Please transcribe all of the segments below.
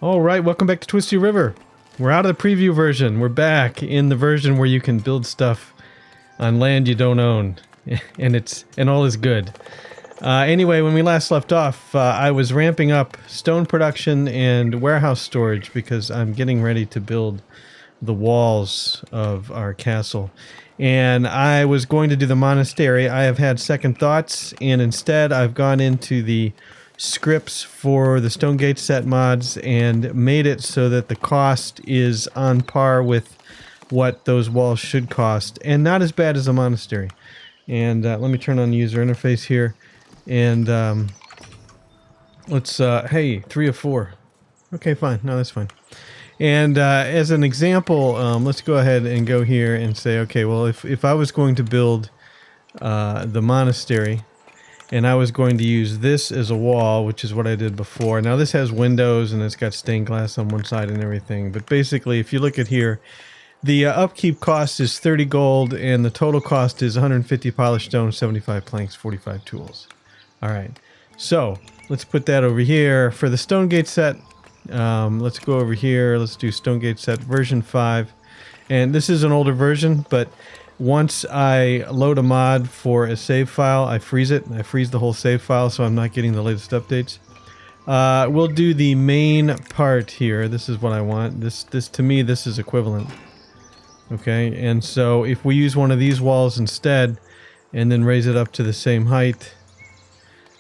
Alright, welcome back to Twisty River. We're out of the preview version. We're back in the version where you can build stuff on land you don't own. And all is good. Anyway, when we last left off, I was ramping up stone production and warehouse storage because I'm getting ready to build the walls of our castle. And I was going to do the monastery. I have had second thoughts, and instead I've gone into the scripts for the Stone Gate set mods and made it so that the cost is on par with what those walls should cost, and not as bad as a monastery. And let me turn on the user interface here, and let's hey, 3 of 4. Okay, fine. No, that's fine. And as an example, let's go ahead and go here and say, okay, well, if I was going to build the monastery, and I was going to use this as a wall, which is what I did before. Now this has windows and it's got stained glass on one side and everything. But basically, if you look at here, the upkeep cost is 30 gold and the total cost is 150 polished stone, 75 planks, 45 tools. All right, so let's put that over here. For the Stone Gate set, let's go over here. Let's do Stone Gate set version 5. And this is an older version, but once I load a mod for a save file, I freeze it. I freeze the whole save file so I'm not getting the latest updates. We'll do the main part here. This is what I want. This to me, this is equivalent. Okay, and so if we use one of these walls instead and then raise it up to the same height,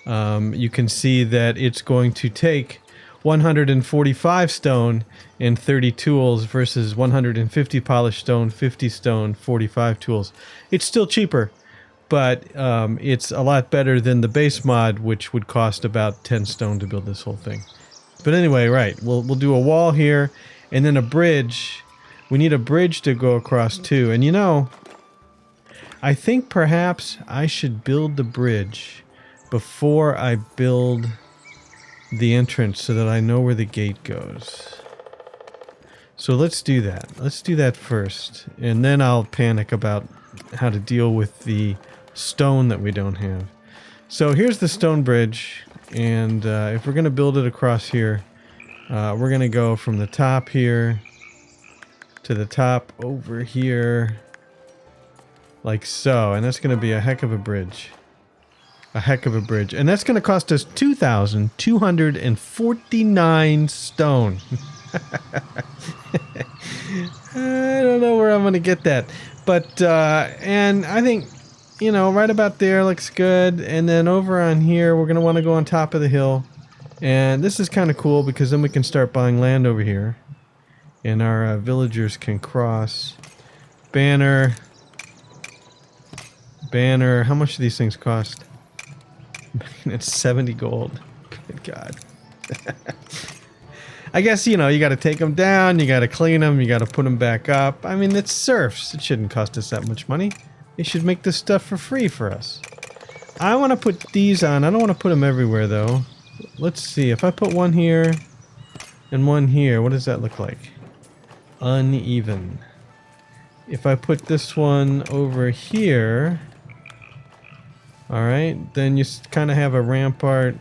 you can see that it's going to take 145 stone and 30 tools versus 150 polished stone, 50 stone, 45 tools. It's still cheaper, but it's a lot better than the base mod, which would cost about 10 stone to build this whole thing. But anyway, right, we'll do a wall here and then a bridge. We need a bridge to go across too. And you know, I think perhaps I should build the bridge before I build the entrance so that I know where the gate goes. So let's do that. Let's do that first, and then I'll panic about how to deal with the stone that we don't have. So here's the stone bridge, and if we're going to build it across here, we're going to go from the top here to the top over here, like so, and that's going to be a heck of a bridge. A heck of a bridge. And that's going to cost us 2,249 stone. I don't know where I'm going to get that. But, and I think, you know, right about there looks good. And then over on here, we're going to want to go on top of the hill. And this is kind of cool because then we can start buying land over here. And our villagers can cross. Banner. Banner. How much do these things cost? It's 70 gold. Good God. I guess, you know, you got to take them down, you got to clean them, you got to put them back up. I mean, it's serfs. It shouldn't cost us that much money. They should make this stuff for free for us. I want to put these on. I don't want to put them everywhere, though. Let's see. If I put one here and one here, what does that look like? Uneven. If I put this one over here... Alright, then you kind of have a rampart.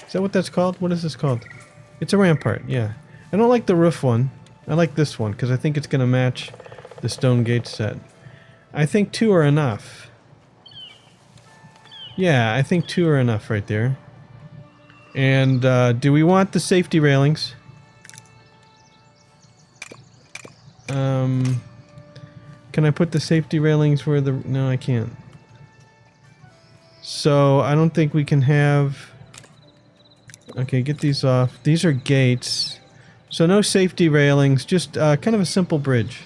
Is that what that's called? What is this called? It's a rampart, yeah. I don't like the roof one. I like this one, because I think it's going to match the Stone Gate set. I think 2 are enough. Yeah, I think 2 are enough right there. And, do we want the safety railings? Can I put the safety railings where the... No, I can't. So, I don't think we can have... Okay, get these off. These are gates. So, no safety railings, just kind of a simple bridge.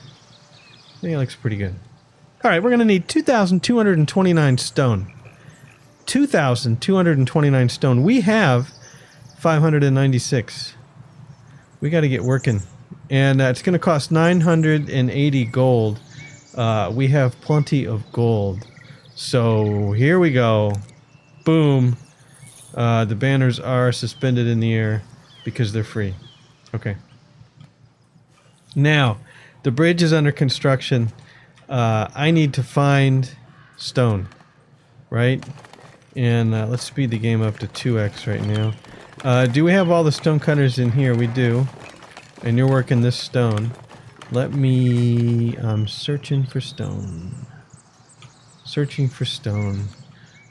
I think it looks pretty good. Alright, we're going to need 2,229 stone. 2,229 stone. We have 596. We got to get working. And it's going to cost 980 gold. We have plenty of gold. So here we go. Boom. The banners are suspended in the air because they're free. Okay. Now, the bridge is under construction. I need to find stone, right? And let's speed the game up to 2x right now. Do we have all the stone cutters in here? We do. And you're working this stone. Let me... I'm searching for stone. Searching for stone.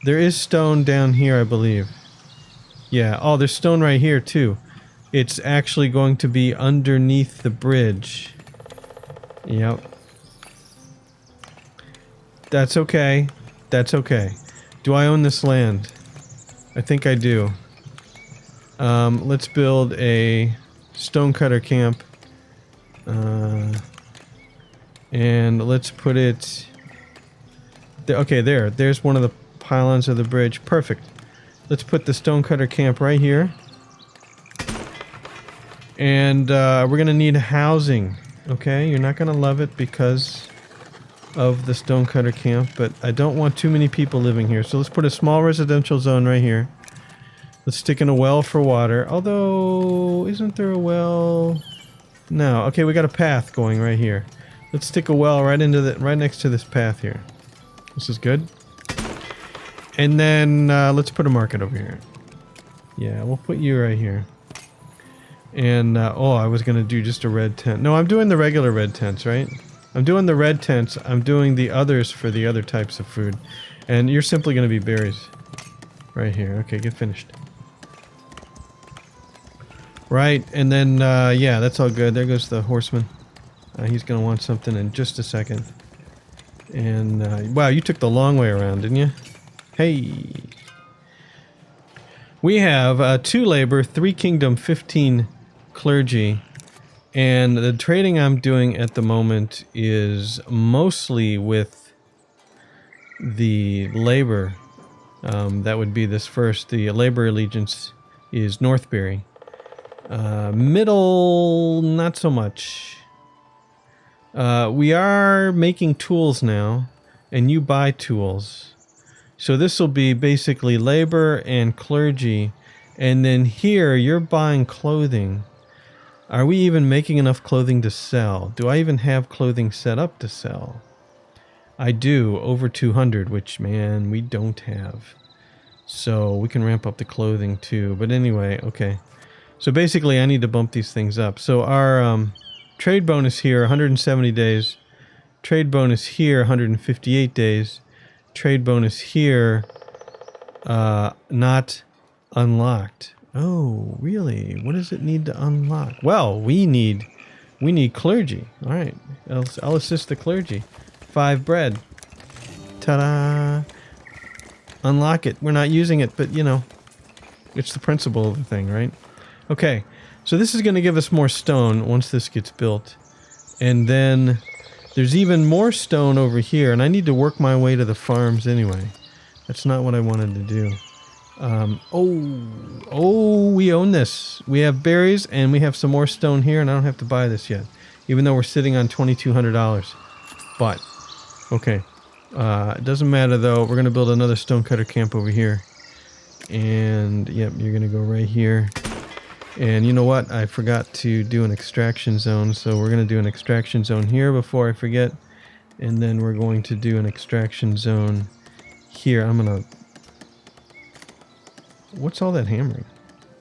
There is stone down here, I believe. Yeah. Oh, there's stone right here, too. It's actually going to be underneath the bridge. Yep. That's okay. That's okay. Do I own this land? I think I do. Let's build a stonecutter camp. And let's put it... Okay, there. There's one of the pylons of the bridge. Perfect. Let's put the stonecutter camp right here. And we're going to need housing. Okay, you're not going to love it because of the stonecutter camp, but I don't want too many people living here. So let's put a small residential zone right here. Let's stick in a well for water. Although, isn't there a well? No. Okay, we got a path going right here. Let's stick a well right next to this path here. This is good. And then let's put a market over here. Yeah, we'll put you right here. And oh, I was gonna do just a red tent. No, I'm doing the regular red tents, right? I'm doing the red tents. I'm doing the others for the other types of food. And you're simply gonna be berries. Right here. Okay, get finished. Right, and then, yeah, that's all good. There goes the horseman. He's gonna want something in just a second. And, wow, you took the long way around, didn't you? Hey! We have 2 labor, 3 kingdom, 15 clergy. And the trading I'm doing at the moment is mostly with the labor. That would be this first. The labor allegiance is Northbury. Middle, not so much. We are making tools now, and you buy tools. So this will be basically labor and clergy, and then here you're buying clothing. Are we even making enough clothing to sell? Do I even have clothing set up to sell? I do, over 200, which, man, we don't have. So we can ramp up the clothing too. But anyway, okay. So basically I need to bump these things up. So our trade bonus here, 170 days. Trade bonus here, 158 days. Trade bonus here, not unlocked. Oh, really? What does it need to unlock? Well, we need clergy. All right, I'll assist the clergy. 5 bread. Ta-da! Unlock it. We're not using it, but you know, it's the principle of the thing, right? Okay, so this is going to give us more stone once this gets built, and then there's even more stone over here, and I need to work my way to the farms anyway. That's not what I wanted to do. Oh, we own this. We have berries, and we have some more stone here, and I don't have to buy this yet, even though we're sitting on $2,200. But, okay. It doesn't matter, though. We're going to build another stonecutter camp over here. And, yep, you're going to go right here. And you know what? I forgot to do an extraction zone, so we're going to do an extraction zone here before I forget. And then we're going to do an extraction zone here. I'm going to... What's all that hammering?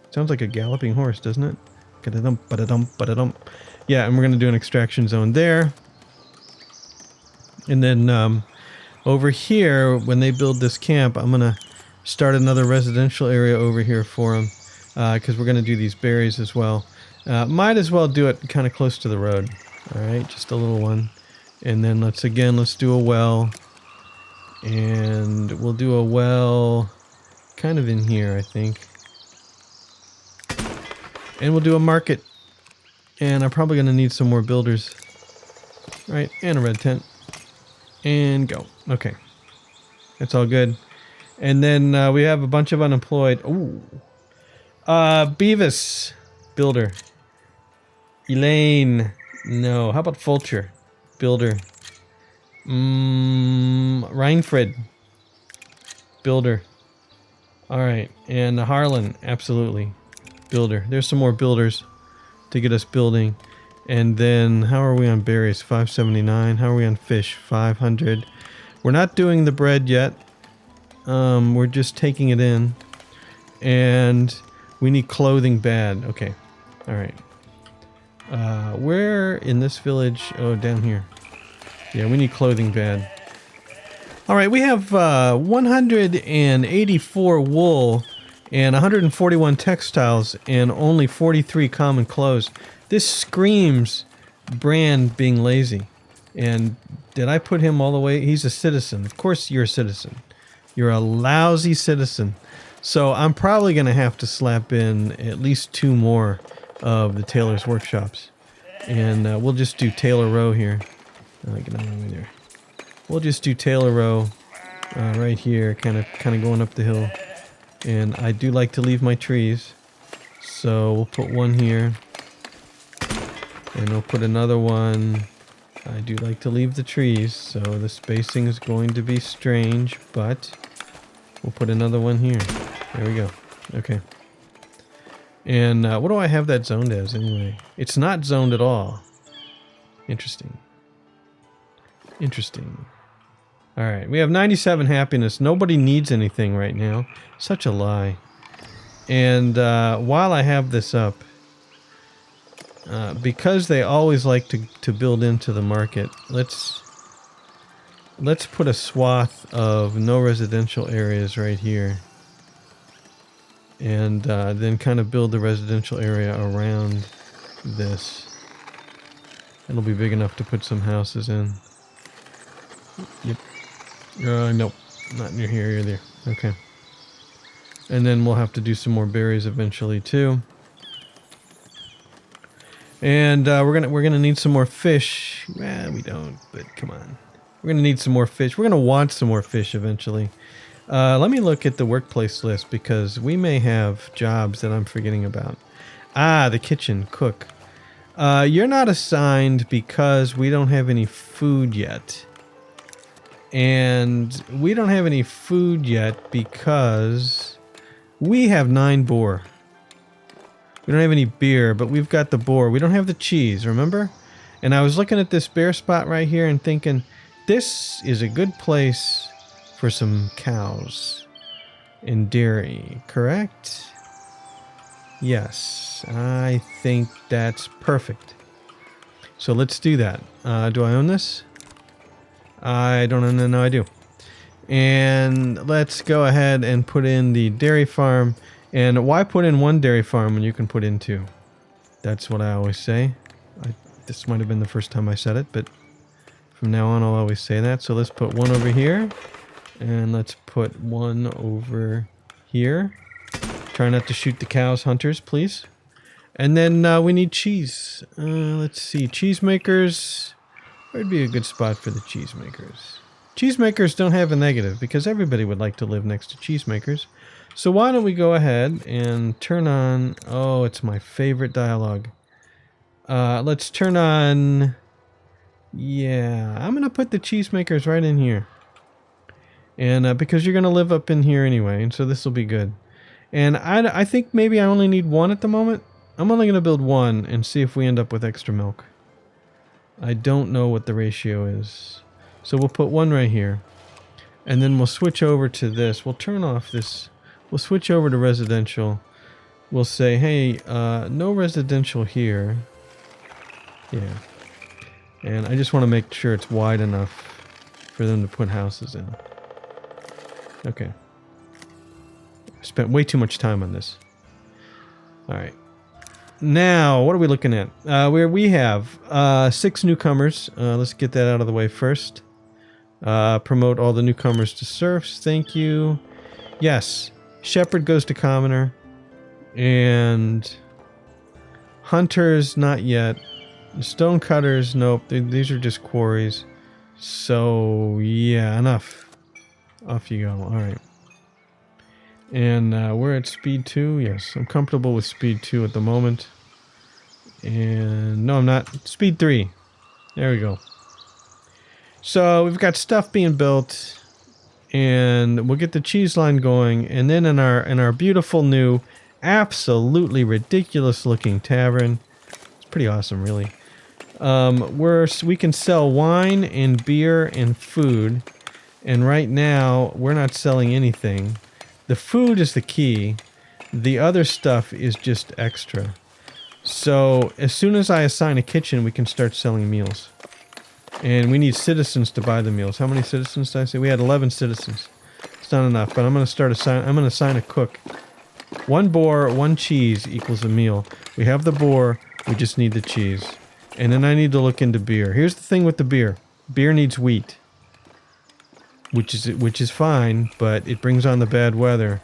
Sounds like a galloping horse, doesn't it? Ba-da-dump, ba-da-dump, ba-da-dump. Yeah, and we're going to do an extraction zone there. And then over here, when they build this camp, I'm going to start another residential area over here for them. Because we're going to do these berries as well. Might as well do it kind of close to the road. Alright, just a little one. And then let's do a well. And we'll do a well kind of in here, I think. And we'll do a market. And I'm probably going to need some more builders. Right, and a red tent. And go. Okay. That's all good. And then we have a bunch of unemployed. Ooh. Beavis. Builder. Elaine. No. How about Fulcher? Builder. Reinfred. Builder. Alright. And Harlan. Absolutely. Builder. There's some more builders to get us building. And then, how are we on berries? 579. How are we on fish? 500. We're not doing the bread yet. We're just taking it in. And We need clothing bad. Okay. All right. Where in this village? Oh, down here. Yeah, we need clothing bad. All right, we have 184 wool and 141 textiles and only 43 common clothes. This screams Brand being lazy. And did I put him all the way? He's a citizen. Of course you're a citizen. You're a lousy citizen. So I'm probably going to have to slap in at least 2 more of the tailor's workshops. And we'll just do Tailor Row here. Get out of the way there. We'll just do Tailor Row right here, kind of going up the hill. And I do like to leave my trees. So we'll put one here. And we'll put another one. I do like to leave the trees, so the spacing is going to be strange, but we'll put another one here. There we go. Okay. And what do I have that zoned as anyway? It's not zoned at all. Interesting. Interesting. Alright, we have 97 happiness. Nobody needs anything right now. Such a lie. And while I have this up, because they always like to build into the market, let's put a swath of no residential areas right here. And then kind of build the residential area around this. It'll be big enough to put some houses in. Yep. Nope. Not near here either. Okay. And then we'll have to do some more berries eventually too. And we're gonna need some more fish. We don't, but come on. We're gonna need some more fish. We're gonna want some more fish eventually. Let me look at the workplace list because we may have jobs that I'm forgetting about. The kitchen cook. You're not assigned because we don't have any food yet. And we don't have any food yet because we have 9 boar. We don't have any beer, but we've got the boar. We don't have the cheese, remember? And I was looking at this bear spot right here and thinking, this is a good place for some cows and dairy, correct? Yes, I think that's perfect. So let's do that. Do I own this? I don't know. No, I do. And let's go ahead and put in the dairy farm. And why put in 1 dairy farm when you can put in 2? That's what I always say. This might have been the first time I said it, but from now on I'll always say that. So let's put 1 over here. And let's put 1 over here. Try not to shoot the cows, hunters, please. And then we need cheese. Let's see. Cheesemakers. Where'd be a good spot for the cheesemakers? Cheesemakers don't have a negative because everybody would like to live next to cheesemakers. So why don't we go ahead and turn on... Oh, it's my favorite dialogue. Let's turn on... Yeah, I'm going to put the cheesemakers right in here. And because you're going to live up in here anyway, and so this will be good. And I think maybe I only need 1 at the moment. I'm only going to build 1 and see if we end up with extra milk. I don't know what the ratio is. So we'll put 1 right here. And then we'll switch over to this. We'll turn off this. We'll switch over to residential. We'll say, hey, no residential here. Yeah. And I just want to make sure it's wide enough for them to put houses in. Okay. I spent way too much time on this. Alright. Now, what are we looking at? We have 6 newcomers. Let's get that out of the way first. Promote all the newcomers to serfs. Thank you. Yes. Shepherd goes to commoner. And hunters, not yet. Stonecutters, nope. These are just quarries. So, yeah, enough. Off you go. Alright. And we're at speed 2. Yes, I'm comfortable with speed 2 at the moment. And no, I'm not. Speed 3. There we go. So we've got stuff being built, and we'll get the cheese line going. And then in our beautiful new, absolutely ridiculous looking tavern, it's pretty awesome, really. We can sell wine and beer and food, and right now we're not selling anything. The food is the key. The other stuff is just extra. So as soon as I assign a kitchen, we can start selling meals. And we need citizens to buy the meals. How many citizens did I say? We had 11 citizens. It's not enough, but I'm going to assign a cook. 1 boar, 1 cheese equals a meal. We have the boar, we just need the cheese. And then I need to look into beer. Here's the thing with the beer. Beer needs wheat. Which is fine, but it brings on the bad weather.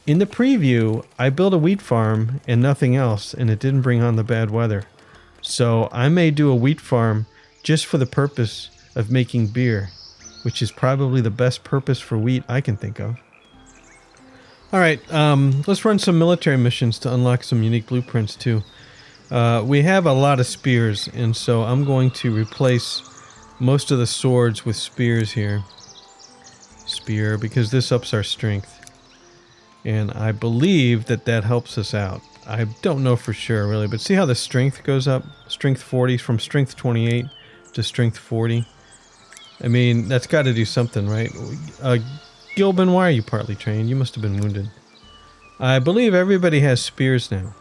In the preview, I built a wheat farm and nothing else, and it didn't bring on the bad weather. So I may do a wheat farm just for the purpose of making beer, which is probably the best purpose for wheat I can think of. Alright, let's run some military missions to unlock some unique blueprints too. We have a lot of spears, and so I'm going to replace most of the swords with spears here. Spear, because this ups our strength. And I believe that helps us out. I don't know for sure, really, but see how the strength goes up? Strength 40, from strength 28 to strength 40. I mean, that's got to do something, right? Gilbin, why are you partly trained? You must have been wounded. I believe everybody has spears now.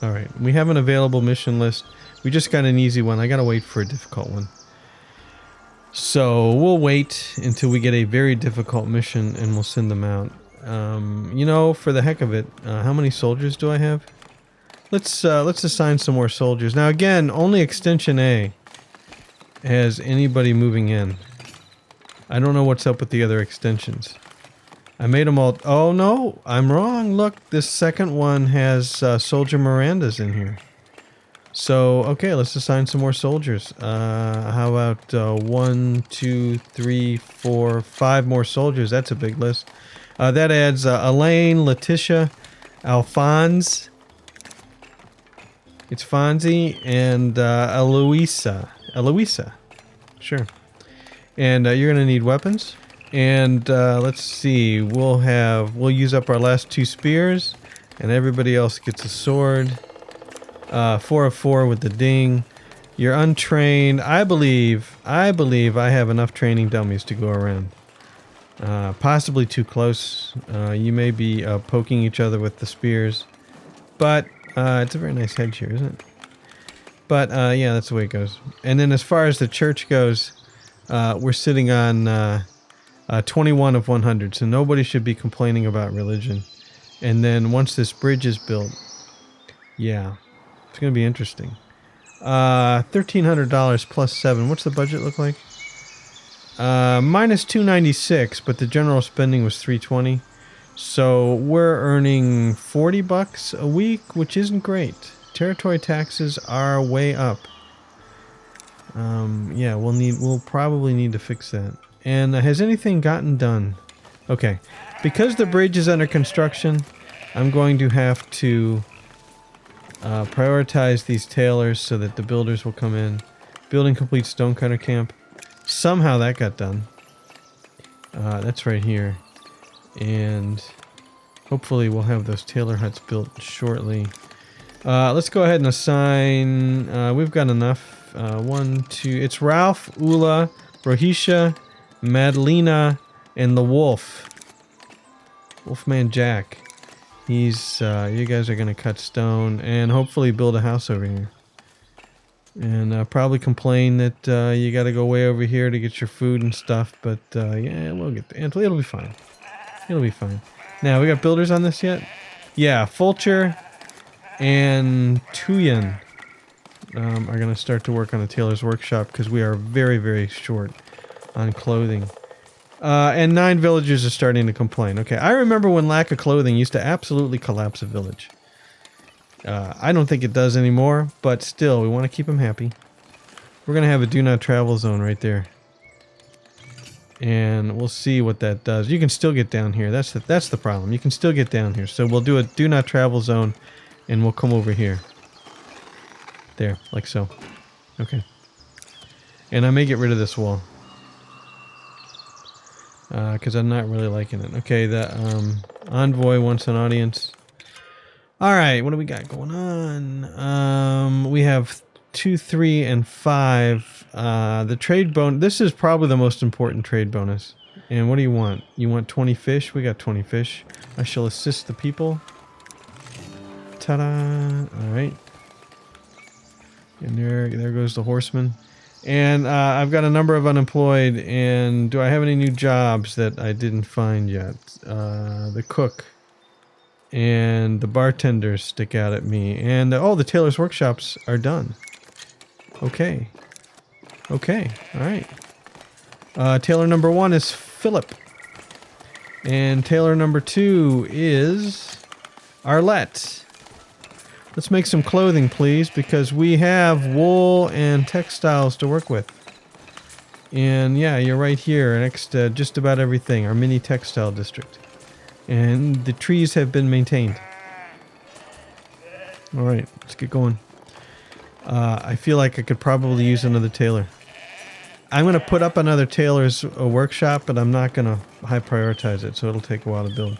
Alright, we have an available mission list. We just got an easy one. I gotta wait for a difficult one. So, we'll wait until we get a very difficult mission and we'll send them out. You know, for the heck of it, how many soldiers do I have? Let's assign some more soldiers. Now again, only extension A has anybody moving in. I don't know what's up with the other extensions. I made them all... Oh no, I'm wrong. Look, this second one has Soldier Mirandas in here. So, okay, let's assign some more soldiers. How about 1, 2, 3, 4, 5 more soldiers? That's a big list. That adds Elaine, Letitia, Alphonse. It's Fonzie and Eloisa. Eloisa. Sure. And you're going to need weapons. And let's see. We'll use up our last 2 spears. And everybody else gets a sword. 4 of 4 with the ding. You're untrained. I believe I have enough training dummies to go around. Possibly too close. You may be poking each other with the spears. But it's a very nice hedge here, isn't it? But yeah, that's the way it goes. And then as far as the church goes, we're sitting on 21 of 100. So nobody should be complaining about religion. And then once this bridge is built, yeah, it's going to be interesting. $1,300 plus 7. What's the budget look like? Minus 296, but the general spending was 320. So we're earning $40 a week, which isn't great. Territory taxes are way up. Yeah, we'll probably need to fix that. And has anything gotten done? Okay, because the bridge is under construction, I'm going to have to prioritize these tailors so that the builders will come in. Building complete stonecutter camp. Somehow that got done. That's right here. And hopefully we'll have those tailor huts built shortly. Let's go ahead and assign... we've got enough. 1, 2... It's Ralph, Ula, Rohisha, Madalena, and the Wolf. Wolfman Jack. He's... you guys are going to cut stone and hopefully build a house over here. And probably complain that you got to go way over here to get your food and stuff. But yeah, we'll get there. It'll be fine. It'll be fine. Now, we got builders on this yet? Yeah, Fulcher and Tuyen are going to start to work on the tailor's workshop because we are very, very short on clothing. And 9 villagers are starting to complain. Okay, I remember when lack of clothing used to absolutely collapse a village. I don't think it does anymore, but still, we want to keep them happy. We're going to have a do not travel zone right there. And we'll see what that does. You can still get down here. That's the problem. You can still get down here. So we'll do a do not travel zone, and we'll come over here. There, like so. Okay. And I may get rid of this wall. Because I'm not really liking it. Okay, the envoy wants an audience. Alright, what do we got going on? We have 2, 3, and 5. The trade bonus. This is probably the most important trade bonus. And what do you want? You want 20 fish? We got 20 fish. I shall assist the people. Ta-da! All right. And there goes the horseman. And I've got a number of unemployed. And do I have any new jobs that I didn't find yet? The cook and the bartenders stick out at me. And oh, the tailor's workshops are done. Okay. Okay. All right. Tailor number 1 is Philip. And tailor number 2 is Arlette. Let's make some clothing, please, because we have wool and textiles to work with. And yeah, you're right here next to just about everything, our mini textile district. And the trees have been maintained. All right, let's get going. I feel like I could probably use another tailor. I'm going to put up another tailor's workshop, but I'm not going to high prioritize it, so it'll take a while to build.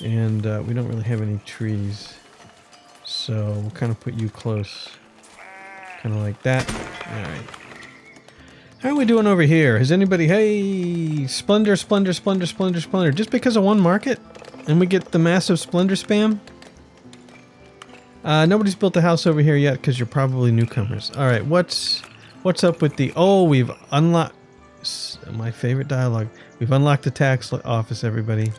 And we don't really have any trees. So we'll kind of put you close. Kind of like that. Alright. How are we doing over here? Has anybody... Hey! Splendor, splendor, splendor, splendor, splendor. Just because of one market? And we get the massive splendor spam? Nobody's built a house over here yet because you're probably newcomers. Alright, what's up with the... Oh, we've unlocked... My favorite dialogue. We've unlocked the tax office, everybody.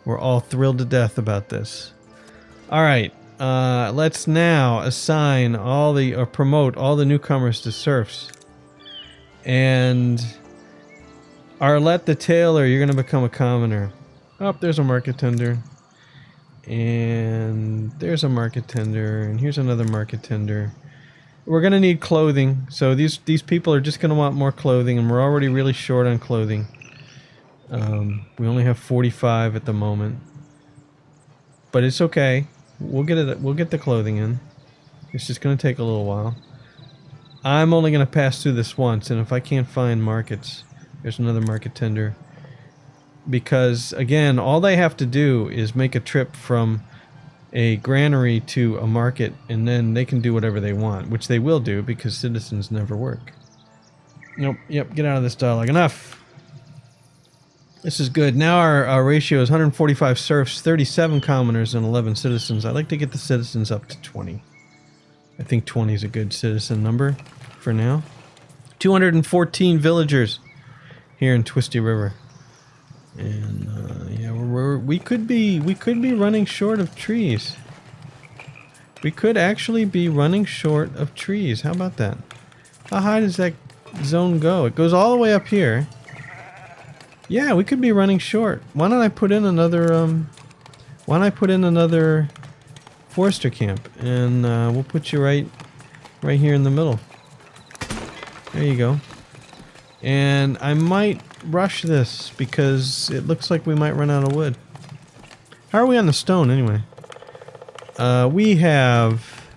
We're all thrilled to death about this. Alright. Let's now assign all the, or promote all the newcomers to serfs. And Arlette the tailor, you're going to become a commoner. Oh, there's a market tender. And there's a market tender. And here's another market tender. We're going to need clothing. So these people are just going to want more clothing. And we're already really short on clothing. We only have 45 at the moment. But it's okay. We'll get the clothing in. It's just going to take a little while. I'm only going to pass through this once, and if I can't find markets, there's another market tender. Because, again, all they have to do is make a trip from a granary to a market, and then they can do whatever they want, which they will do because citizens never work. Nope, yep, get out of this dialogue. Enough! This is good. Now our ratio is 145 serfs, 37 commoners, and 11 citizens. I'd like to get the citizens up to 20. I think 20 is a good citizen number for now. 214 villagers here in Twisty River. And yeah, we could be running short of trees. We could actually be running short of trees. How about that? How high does that zone go? It goes all the way up here. Yeah, we could be running short. Why don't I put in another forester camp, and we'll put you right here in the middle. There you go. And I might rush this because it looks like we might run out of wood. How are we on the stone anyway? We have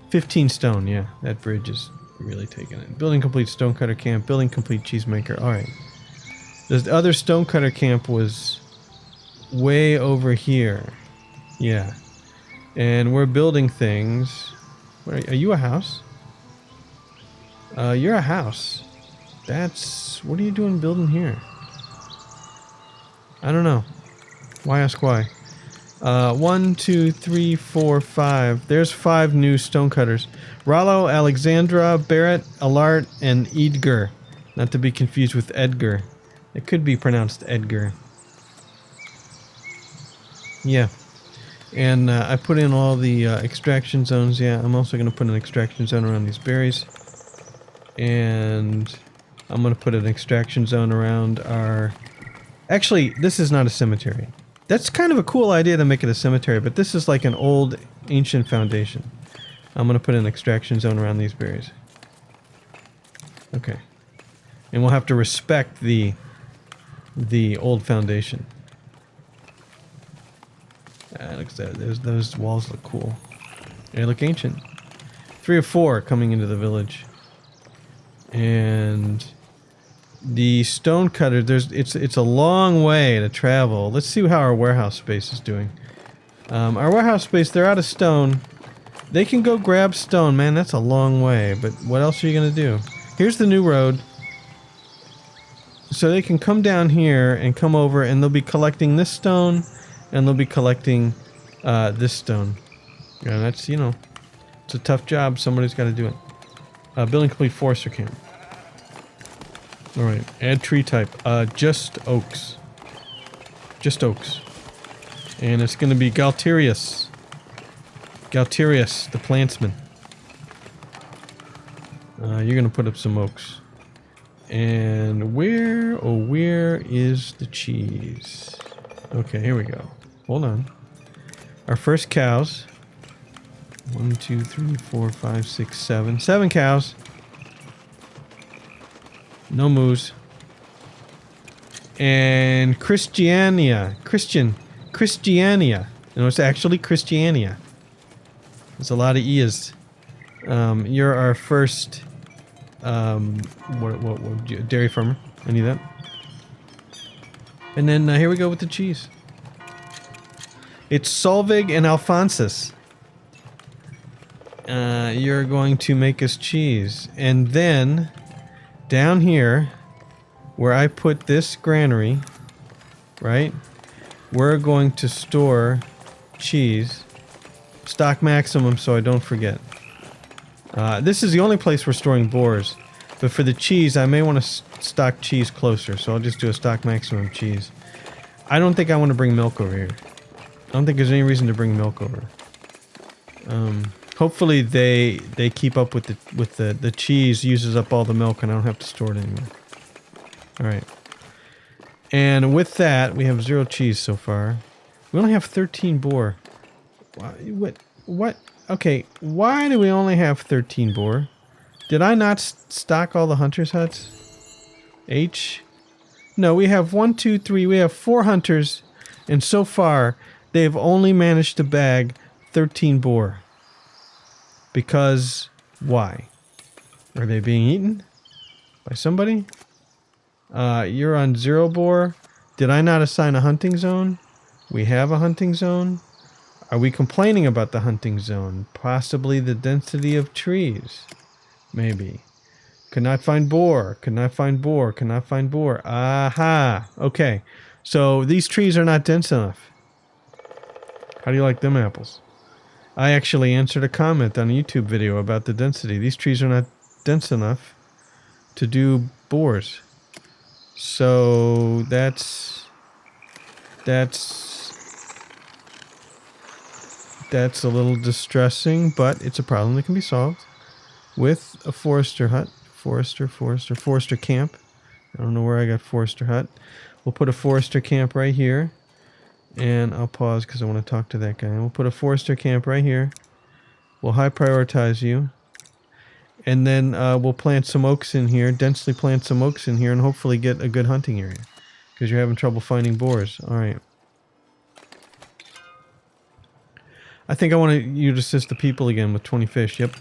15 stone. Yeah, that bridge is really taking it. Building complete stonecutter camp. Building complete cheesemaker. All right. The other stonecutter camp was way over here. Yeah. And we're building things. Are you a house? You're a house. What are you doing building here? I don't know. Why ask why? 1, 2, 3, 4, 5. There's 5 new stonecutters. Rollo, Alexandra, Barrett, Alart, and Edgar. Not to be confused with Edgar. It could be pronounced Edgar. Yeah. And I put in all the extraction zones. Yeah, I'm also going to put an extraction zone around these berries. And I'm going to put an extraction zone around our... Actually, this is not a cemetery. That's kind of a cool idea to make it a cemetery, but this is like an old, ancient foundation. I'm going to put an extraction zone around these berries. Okay. And we'll have to respect the old foundation. Looks at those walls look cool. They look ancient. 3 or 4 coming into the village. And the stonecutter, it's a long way to travel. Let's see how our warehouse space is doing. Our warehouse space, they're out of stone. They can go grab stone. Man, that's a long way. But what else are you going to do? Here's the new road. So they can come down here and come over, and they'll be collecting this stone, and they'll be collecting this stone. And that's, you know, it's a tough job. Somebody's got to do it. Building complete forester camp. All right, add tree type. Just oaks. Just oaks. And it's going to be Galterius. Galterius, the plantsman. You're going to put up some oaks. And where is the cheese? Okay, here we go. Hold on. Our first cows. 1, 2, 3, 4, 5, 6, 7. 7 cows. No moose. And Christiania. No, it's actually Christiania. There's a lot of E's. You're our first dairy farmer. I need that. And then here we go with the cheese. It's Solvig and Alphonsus. You're going to make us cheese. And then down here where I put this granary, right? We're going to store cheese. Stock maximum so I don't forget. This is the only place we're storing boars. But for the cheese, I may want to stock cheese closer. So I'll just do a stock maximum cheese. I don't think I want to bring milk over here. I don't think there's any reason to bring milk over. Hopefully they keep up with the cheese uses up all the milk and I don't have to store it anymore. All right. And with that, we have 0 cheese so far. We only have 13 boar. What? Okay, why do we only have 13 boar? Did I not stock all the hunters' huts? H? No, we have 1, 2, 3. We have 4 hunters, and so far they've only managed to bag 13 boar. Because why? Are they being eaten by somebody? You're on 0 boar. Did I not assign a hunting zone? We have a hunting zone. Are we complaining about the hunting zone? Possibly the density of trees. Maybe. Could not find boar. Could not find boar. Could not find boar. Aha. Okay. So these trees are not dense enough. How do you like them apples? I actually answered a comment on a YouTube video about the density. These trees are not dense enough to do boars. So that's a little distressing, but it's a problem that can be solved with a forester hut. Forester camp. I don't know where I got forester hut. We'll put a forester camp right here. And I'll pause because I want to talk to that guy. We'll put a forester camp right here. We'll high prioritize you. And then we'll plant some oaks in here. Densely plant some oaks in here and hopefully get a good hunting area. Because you're having trouble finding boars. Alright. I think I want you to assist the people again with 20 fish. Yep.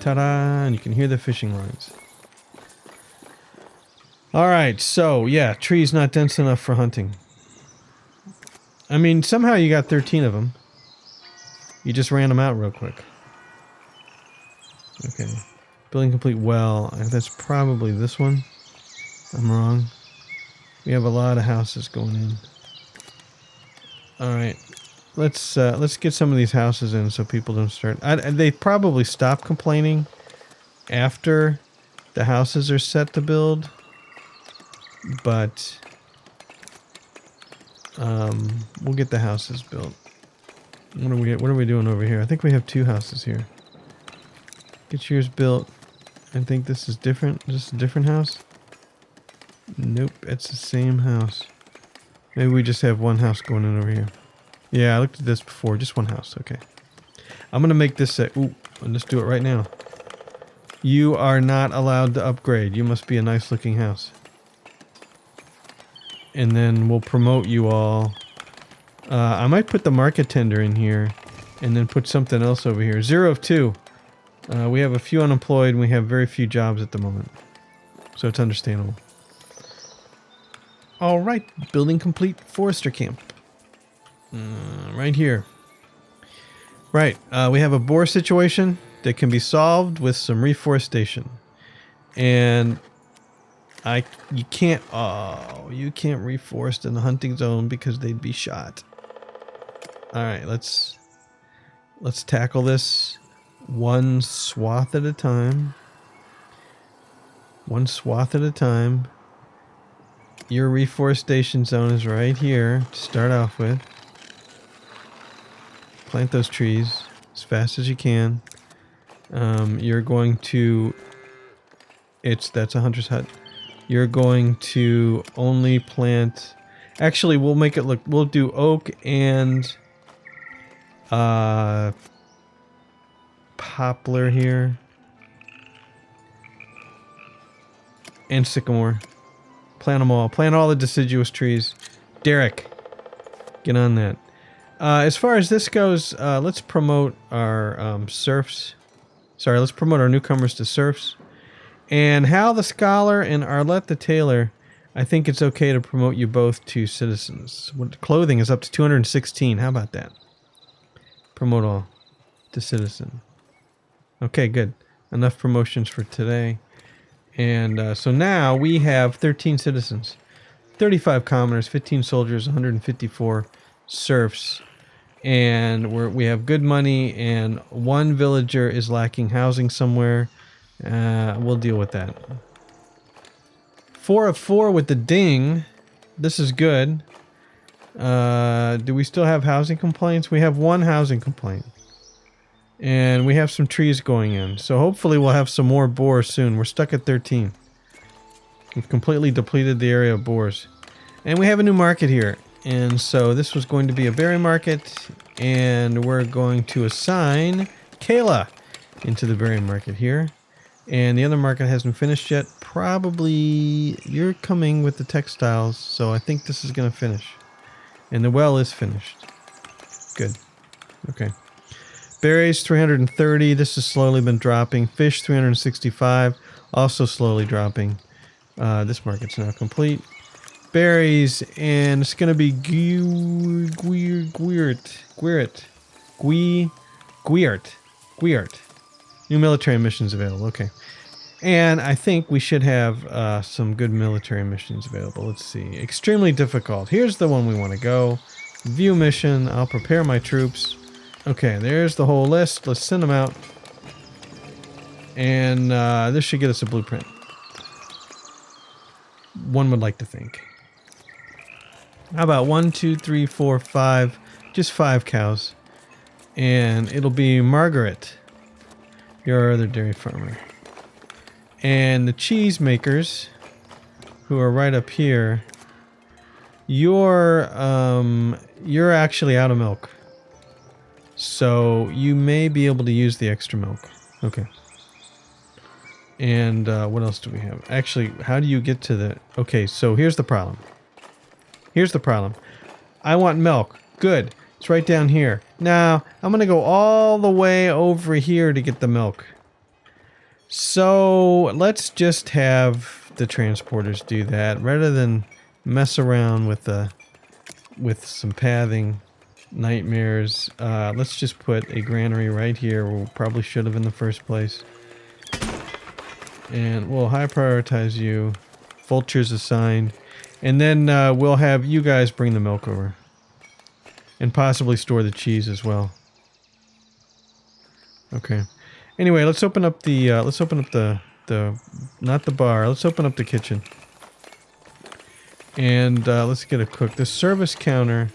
Ta-da! And you can hear the fishing lines. Alright, so yeah, trees not dense enough for hunting. I mean, somehow you got 13 of them. You just ran them out real quick. Okay. Building complete well. That's probably this one. I'm wrong. We have a lot of houses going in. Alright. Let's get some of these houses in so people don't start... they probably stop complaining after the houses are set to build. But we'll get the houses built. What are we doing over here? I think we have 2 houses here. Get yours built. I think this is different. Is this a different house? Nope, it's the same house. Maybe we just have one house going in over here. Yeah, I looked at this before. Just one house. Okay. I'm going to make this a... Ooh, let's do it right now. You are not allowed to upgrade. You must be a nice looking house. And then we'll promote you all. I might put the market tender in here. And then put something else over here. 0 of 2. We have a few unemployed and we have very few jobs at the moment. So it's understandable. Alright, building complete forester camp. Right here. Right, we have a boar situation that can be solved with some reforestation. And You can't, oh, you can't reforest in the hunting zone because they'd be shot. All right, let's tackle this one swath at a time. One swath at a time. Your reforestation zone is right here to start off with. Plant those trees as fast as you can. You're going to... That's a hunter's hut. You're going to only plant... Actually, we'll make it look... We'll do oak and... poplar here. And sycamore. Plant them all. Plant all the deciduous trees. Derek, get on that. As far as this goes, let's promote our serfs. Sorry, let's promote our newcomers to serfs. And Hal the Scholar and Arlette the Tailor, I think it's okay to promote you both to citizens. Clothing is up to 216. How about that? Promote all to citizen. Okay, good. Enough promotions for today. And so now we have 13 citizens, 35 commoners, 15 soldiers, 154 serfs, and we have good money, and one villager is lacking housing somewhere. We'll deal with that. 4 of 4 with the ding. This is good. Do we still have housing complaints? We have 1 housing complaint. And we have some trees going in. So hopefully we'll have some more boars soon. We're stuck at 13. We've completely depleted the area of boars. And we have a new market here. And so this was going to be a berry market. And we're going to assign Kayla into the berry market here. And the other market hasn't finished yet. Probably you're coming with the textiles. So I think this is going to finish. And the well is finished. Good. Okay. Berries, 330. This has slowly been dropping. Fish, 365. Also slowly dropping. This market's now complete. Berries, and it's going to be Gwirt. New military missions available. Okay. And I think we should have some good military missions available. Let's see. Extremely difficult. Here's the one we want to go. View mission. I'll prepare my troops. Okay, there's the whole list. Let's send them out. And this should get us a blueprint. One would like to think. How about 1, 2, 3, 4, 5? Just 5 cows. And it'll be Margaret, your other dairy farmer. And the cheese makers, who are right up here, you're actually out of milk. So you may be able to use the extra milk. Okay. And what else do we have? Actually, how do you get to the... Okay, so here's the problem. Here's the problem. I want milk. Good. It's right down here. Now, I'm going to go all the way over here to get the milk. So let's just have the transporters do that rather than mess around with some pathing nightmares. Let's just put a granary right here where we probably should have in the first place. And we'll high prioritize you. Vultures assigned. And then we'll have you guys bring the milk over. And possibly store the cheese as well. Okay. Anyway, let's open up the not the bar. Let's open up the kitchen. And let's get a cook. The service counter.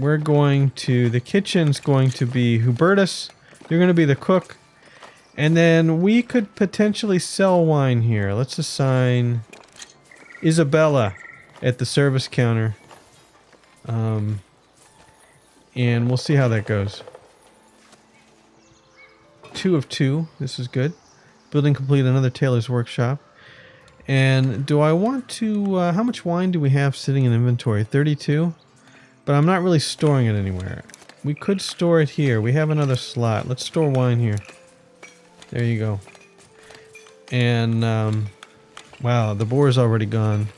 We're going to... The kitchen's going to be Hubertus. You're going to be the cook. And then we could potentially sell wine here. Let's assign Isabella at the service counter. And we'll see how that goes. 2 of 2. This is good. Building complete, another tailor's workshop. And do I want to... how much wine do we have sitting in inventory? 32? But I'm not really storing it anywhere. We could store it here. We have another slot. Let's store wine here. There you go. And, wow, the boar is already gone.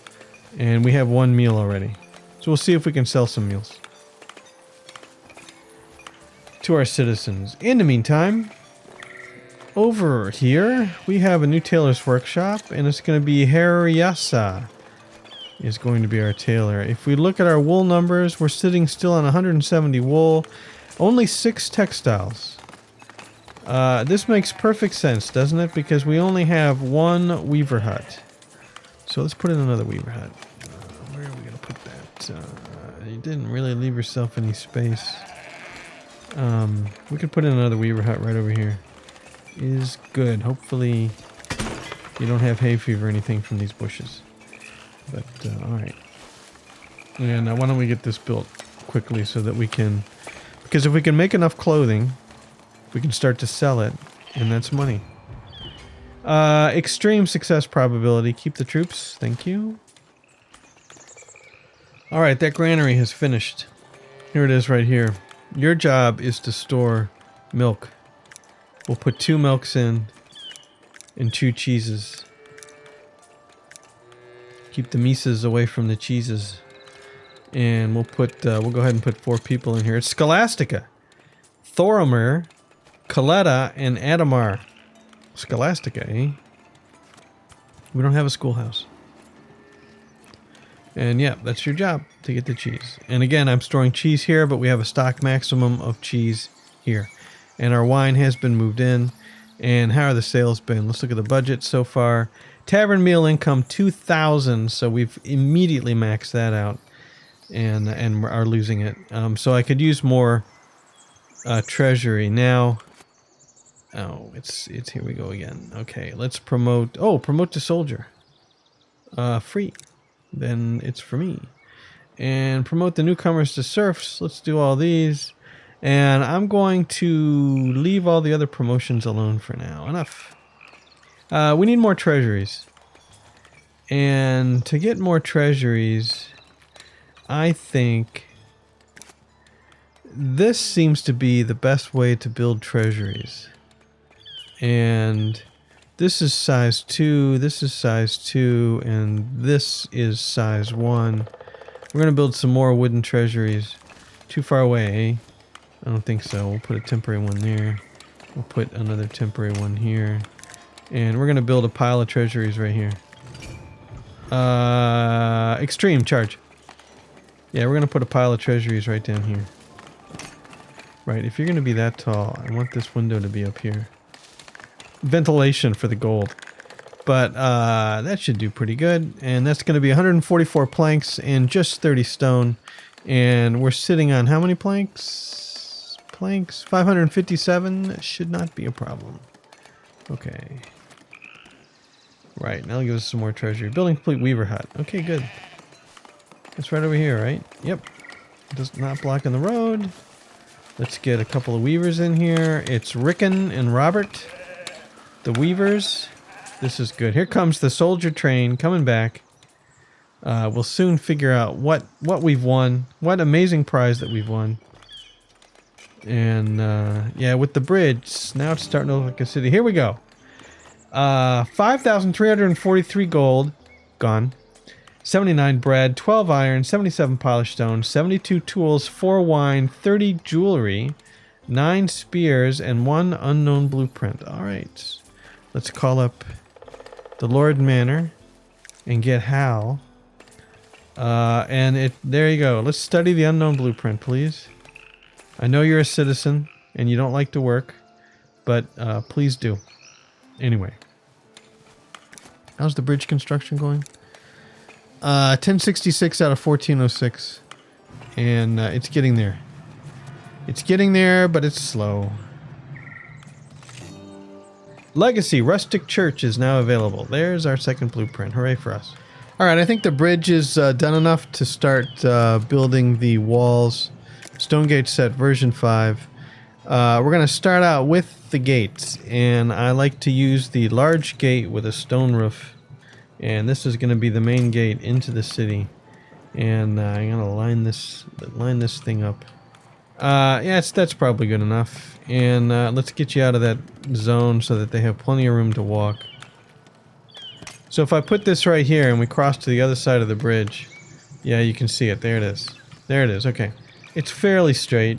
And we have 1 meal already. So we'll see if we can sell some meals to our citizens. In the meantime, over here, we have a new tailor's workshop, and it's going to be Hariyasa is going to be our tailor. If we look at our wool numbers, we're sitting still on 170 wool, only 6 textiles. This makes perfect sense, doesn't it? Because we only have 1 weaver hut. So let's put in another weaver hut. Where are we going to put that? You didn't really leave yourself any space. We could put in another weaver hut right over here. Is good. Hopefully you don't have hay fever or anything from these bushes. But, alright. And why don't we get this built quickly so that we can... Because if we can make enough clothing, we can start to sell it, and that's money. Extreme success probability. Keep the troops. Thank you. Alright, that granary has finished. Here it is right here. Your job is to store milk. We'll put 2 milks in and 2 cheeses. Keep the mises away from the cheeses. And we'll go ahead and put 4 people in here. It's Scholastica, Thoromir, Coletta, and Adamar. Scholastica, eh? We don't have a schoolhouse. And yeah, that's your job, to get the cheese. And again, I'm storing cheese here, but we have a stock maximum of cheese here. And our wine has been moved in. And how are the sales been? Let's look at the budget so far. Tavern meal income 2,000, so we've immediately maxed that out, and are losing it. So I could use more treasury now. Oh, it's here we go again. Okay, let's promote. Oh, promote to soldier. Free. Then it's for me. And promote the newcomers to serfs. Let's do all these. And I'm going to leave all the other promotions alone for now. Enough. We need more treasuries. And to get more treasuries, I think this seems to be the best way to build treasuries. And this is size 2, this is size 2, and this is size 1. We're going to build some more wooden treasuries. Too far away, eh? I don't think so. We'll put a temporary one there. We'll put another temporary one here. And we're going to build a pile of treasuries right here. Extreme charge. Yeah, we're going to put a pile of treasuries right down here. Right, if you're going to be that tall, I want this window to be up here. Ventilation for the gold. But that should do pretty good. And that's going to be 144 planks and just 30 stone. And we're sitting on how many planks? Planks? 557? Should not be a problem. Okay. Right, now give us some more treasury. Building complete weaver hut. Okay, good. It's right over here, right? Yep. Just not blocking the road. Let's get a couple of weavers in here. It's Rickon and Robert, the weavers. This is good. Here comes the soldier train coming back. We'll soon figure out what we've won. What amazing prize that we've won. And yeah, with the bridge, now it's starting to look like a city. Here we go. 5,343 gold, gone. 79 bread, 12 iron, 77 polished stone, 72 tools, 4 wine, 30 jewelry, 9 spears, and 1 unknown blueprint. Alright. Let's call up the Lord Manor and get Hal. There you go. Let's study the unknown blueprint, please. I know you're a citizen and you don't like to work, but please do. Anyway. How's the bridge construction going? 1066 out of 1406. And it's getting there. It's getting there, but it's slow. Legacy Rustic Church is now available. There's our second blueprint. Hooray for us. Alright, I think the bridge is done enough to start building the walls. Stonegate set version 5. We're going to start out with the gates, and I like to use the large gate with a stone roof, and this is going to be the main gate into the city. And I'm going to line this thing up. Yeah, that's probably good enough. And let's get you out of that zone so that they have plenty of room to walk. So if I put this right here and we cross to the other side of the bridge, yeah, you can see it. There it is. There it is. Okay. It's fairly straight.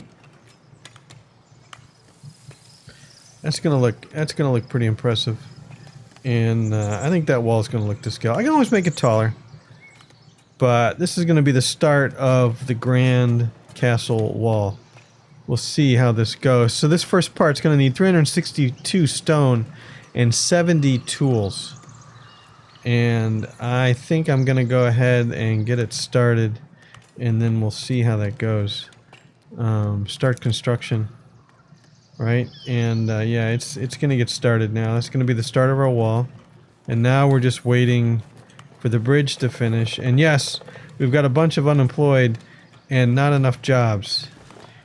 That's gonna look pretty impressive. And I think that wall is gonna look to scale. I can always make it taller. But this is gonna be the start of the grand castle wall. We'll see how this goes. So this first part's gonna need 362 stone and 70 tools. And I think I'm gonna go ahead and get it started, and then we'll see how that goes. Start construction, right? And yeah, it's gonna get started now. That's gonna be the start of our wall, and now we're just waiting for the bridge to finish. And yes, we've got a bunch of unemployed and not enough jobs.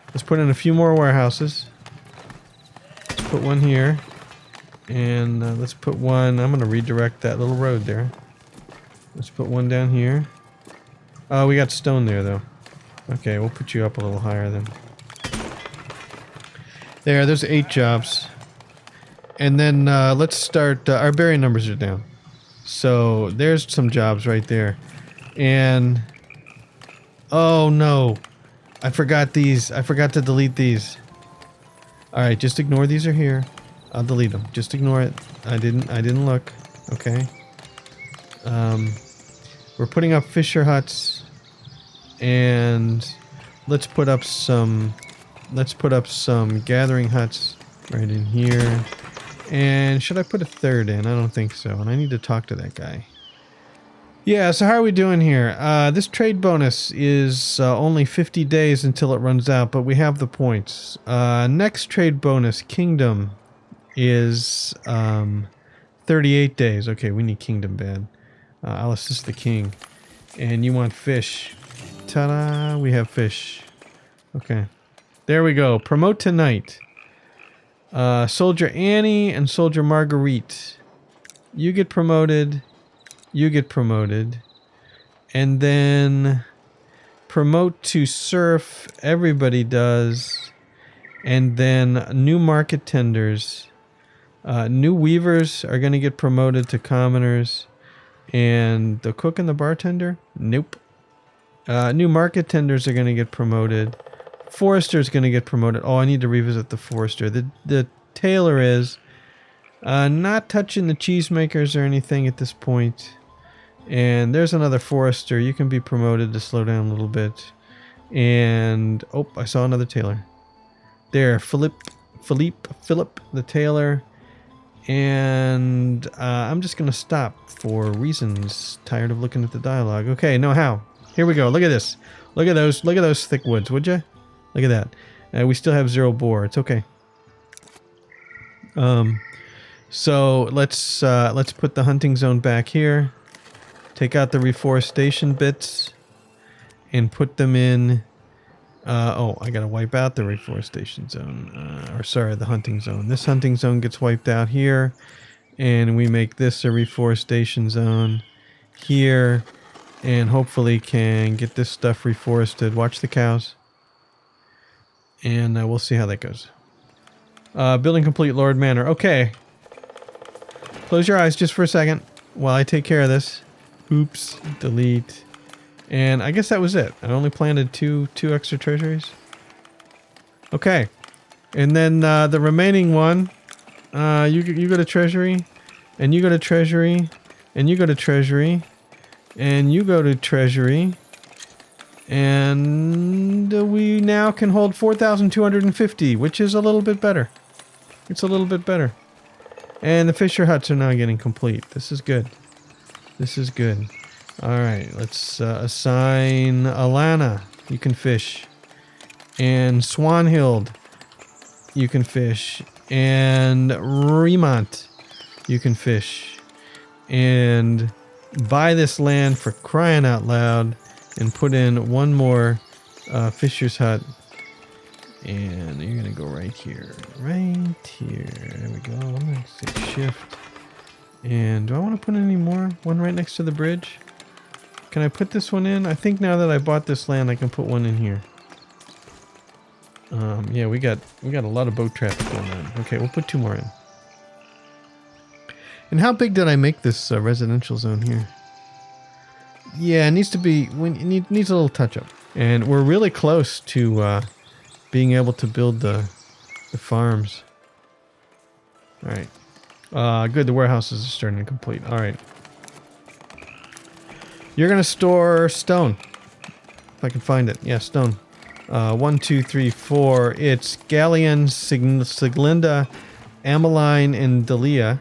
Let's put in a few more warehouses. Let's put one here. And let's put one, I'm going to redirect that little road there. Let's put one down here. Oh, we got stone there though. Okay, we'll put you up a little higher then. There's 8 jobs. And then let's start, our berry numbers are down. So there's some jobs right there. And, oh no, I forgot these. I forgot to delete these. Alright, just ignore these are here. I'll delete them. Just ignore it. I didn't look. Okay. We're putting up fisher huts, and let's put up some gathering huts right in here. And should I put a third in? I don't think so. And I need to talk to that guy. Yeah, so how are we doing here? This trade bonus is only 50 days until it runs out, but we have the points. Next trade bonus, Kingdom, is 38 days. Okay, we need Kingdom bad. I'll assist the king. And you want fish. Ta-da! We have fish. Okay. There we go. Promote tonight. Soldier Annie and Soldier Marguerite. You get promoted. You get promoted. And then promote to serf. Everybody does. And then new market tenders. New weavers are going to get promoted to commoners. And the cook and the bartender? Nope. New market tenders are going to get promoted. Forester is going to get promoted. Oh, I need to revisit the forester. The tailor is not touching the cheesemakers or anything at this point. And there's another forester. You can be promoted to slow down a little bit. And oh, I saw another tailor. There, Philip, the tailor. And I'm just going to stop for reasons. Tired of looking at the dialogue. Okay, no, how? Here we go. Look at this. Look at those thick woods, would you? Look at that. We still have 0 boar. It's okay. So let's put the hunting zone back here. Take out the reforestation bits and put them in. Oh, I gotta wipe out the reforestation zone. Or sorry, the hunting zone. This hunting zone gets wiped out here, and we make this a reforestation zone here, and hopefully can get this stuff reforested. Watch the cows. And we'll see how that goes. Building complete, Lord Manor. Okay. Close your eyes just for a second while I take care of this. Oops. Delete. And I guess that was it. I only planted two extra treasuries. Okay. And then the remaining one, you go to treasury, and you go to treasury, and you go to treasury, and you go to treasury. And we now can hold 4,250, which is a little bit better. It's a little bit better. And the fisher huts are now getting complete. This is good. This is good. Alright, let's assign Alana. You can fish. And Swanhild. You can fish. And Remont. You can fish. And buy this land for crying out loud. And put in one more fisher's hut. And you're going to go right here. Right here. There we go. I'm going to say shift. And do I want to put in any more? One right next to the bridge? Can I put this one in? I think now that I bought this land, I can put one in here. Yeah, we got a lot of boat traffic going on. Okay, we'll put 2 more in. And how big did I make this residential zone here? Yeah, it needs to be. It needs a little touch up, and we're really close to being able to build the farms. All right. Good. The warehouses are starting to complete. All right. You're gonna store stone, if I can find it. Yeah, stone. 1, 2, 3, 4. It's Galleon, Siglinda, Ameline, and Dalia.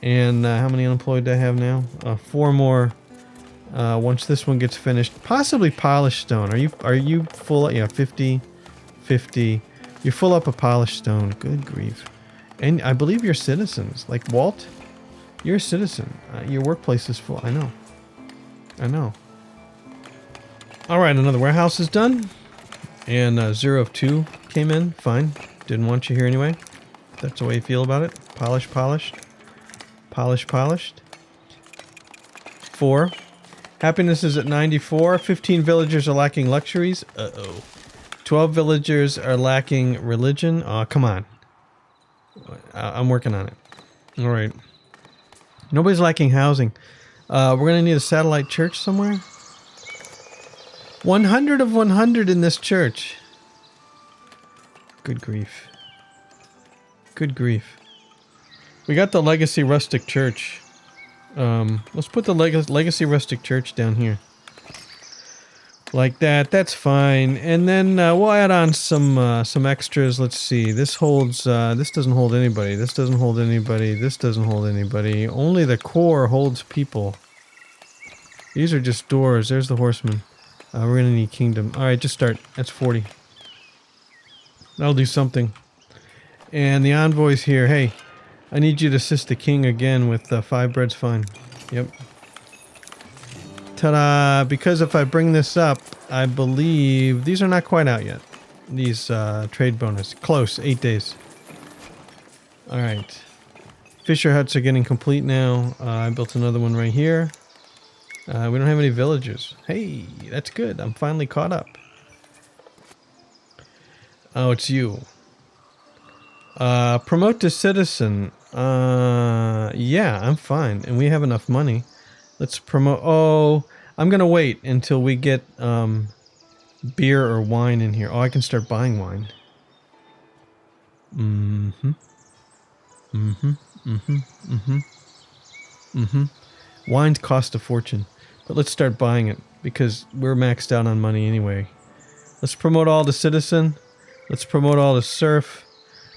And how many unemployed do I have now? 4 more. Once this one gets finished, possibly polished stone. Are you full? Yeah, 50, 50. You're full up of polished stone. Good grief. And I believe you're citizens. Like Walt, you're a citizen. Your workplace is full. I know. I know. All right, another warehouse is done. And 0 of 2 came in. Fine. Didn't want you here anyway. That's the way you feel about it. Polished, polished. Polished, polished. 4. Happiness is at 94. 15 villagers are lacking luxuries. Uh-oh. 12 villagers are lacking religion. Oh, come on. I'm working on it. All right. Nobody's lacking housing. We're going to need a satellite church somewhere. 100 of 100 in this church. Good grief. Good grief. We got the Legacy Rustic Church. Let's put the Legacy Rustic Church down here. Like that. That's fine. And then we'll add on some extras. Let's see. This holds. This doesn't hold anybody. This doesn't hold anybody. This doesn't hold anybody. Only the core holds people. These are just doors. There's the horseman. We're gonna need kingdom. All right, just start. That's 40. That'll do something. And the envoys here. Hey, I need you to assist the king again with 5 bread's fine. Yep. Ta-da! Because if I bring this up, I believe these are not quite out yet. These trade bonus. Close. 8 days. All right. Fisher huts are getting complete now. I built another one right here. We don't have any villagers. Hey, that's good. I'm finally caught up. Oh, it's you. Promote to citizen. Yeah, I'm fine. And we have enough money. Let's promote. Oh, I'm going to wait until we get beer or wine in here. Oh, I can start buying wine. Mm-hmm. Mm-hmm. Mm-hmm. Mm-hmm. Mm-hmm. Wines cost a fortune. But let's start buying it because we're maxed out on money anyway. Let's promote all to citizen. Let's promote all to serf.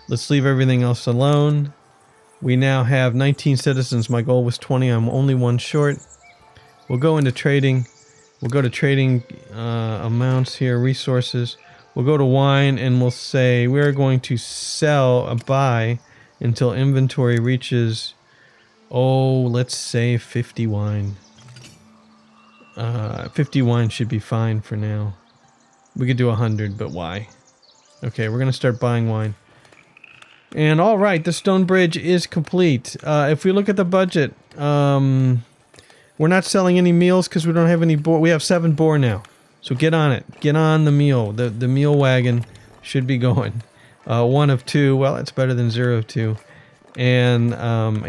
Let's leave everything else alone. We now have 19 citizens. My goal was 20. I'm only 1 short. We'll go into trading. We'll go to trading amounts here, resources. We'll go to wine and we'll say we're going to sell a buy until inventory reaches, oh, let's say 50 wine. 50 wine should be fine for now. We could do 100, but why? Okay, we're going to start buying wine. And all right, the stone bridge is complete. If we look at the budget, we're not selling any meals because we don't have any boar. We have 7 boar now. So get on it. Get on the meal. The meal wagon should be going. 1 of 2. Well, it's better than 0 of 2. And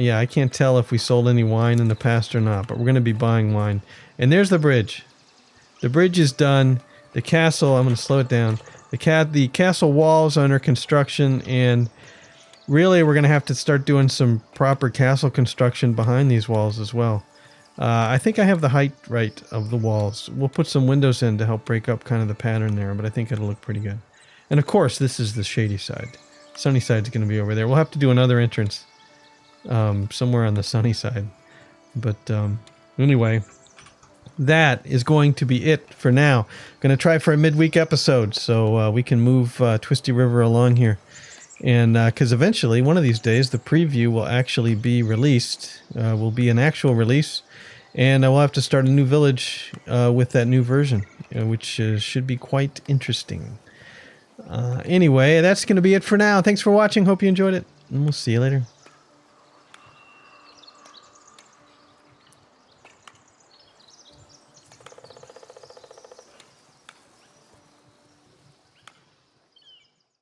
yeah, I can't tell if we sold any wine in the past or not, but we're going to be buying wine. And there's the bridge. The bridge is done. The castle, I'm going to slow it down. The castle walls are under construction, and really we're going to have to start doing some proper castle construction behind these walls as well. I think I have the height right of the walls. We'll put some windows in to help break up kind of the pattern there, but I think it'll look pretty good. And of course, this is the shady side. Sunny side's going to be over there. We'll have to do another entrance somewhere on the sunny side. But anyway, that is going to be it for now. Going to try for a midweek episode so we can move Twisty River along here. And because eventually, one of these days, the preview will actually be released. Will be an actual release. And we'll have to start a new village with that new version, which should be quite interesting. Anyway, that's going to be it for now. Thanks for watching. Hope you enjoyed it. And we'll see you later.